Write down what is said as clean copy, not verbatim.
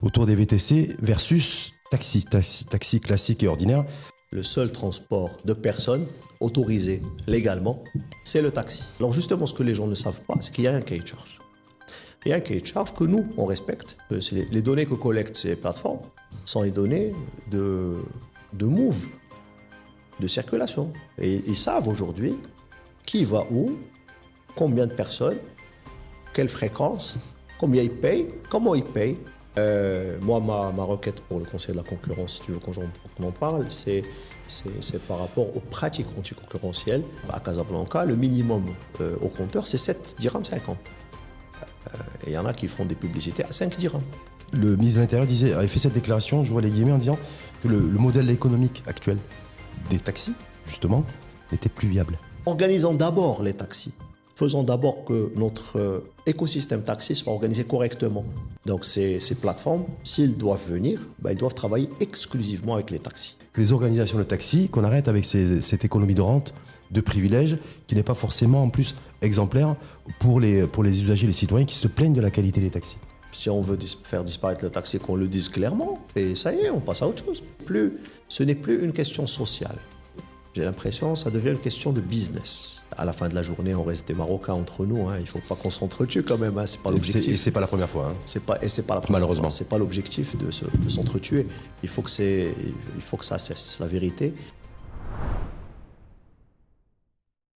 autour des VTC versus taxi classique et ordinaire. Le seul transport de personnes autorisé légalement, c'est le taxi. Alors justement, ce que les gens ne savent pas, c'est qu'il y a un cahier de charge. Il y a un cahier de charge que nous, on respecte. Les données que collectent ces plateformes sont les données de move, de circulation. Et ils savent aujourd'hui qui va où, combien de personnes, quelle fréquence, combien ils payent, comment ils payent. Moi, ma requête pour le Conseil de la concurrence, si tu veux qu'on en parle, c'est par rapport aux pratiques anticoncurrentielles. À Casablanca, le minimum au compteur, c'est 7 dirhams 50. Et il y en a qui font des publicités à 5 dirhams. Le ministre de l'Intérieur avait fait cette déclaration, je vois les guillemets, en disant que le modèle économique actuel des taxis, justement, n'était plus viable. Organisons d'abord les taxis. Faisons d'abord que notre écosystème taxi soit organisé correctement. Donc ces plateformes, s'ils doivent venir, ils doivent travailler exclusivement avec les taxis. Les organisations de taxi, qu'on arrête avec cette économie de rente, de privilèges, qui n'est pas forcément en plus exemplaire pour les usagers, les citoyens qui se plaignent de la qualité des taxis. Si on veut faire disparaître le taxi, qu'on le dise clairement, et ça y est, on passe à autre chose. Ce n'est plus une question sociale. J'ai l'impression que ça devient une question de business. À la fin de la journée, on reste des Marocains entre nous. Il ne faut pas qu'on s'entretue quand même. C'est pas l'objectif. Et c'est pas la première fois. C'est pas la première Malheureusement. fois. C'est pas l'objectif de s'entretuer. Il faut que ça cesse. La vérité,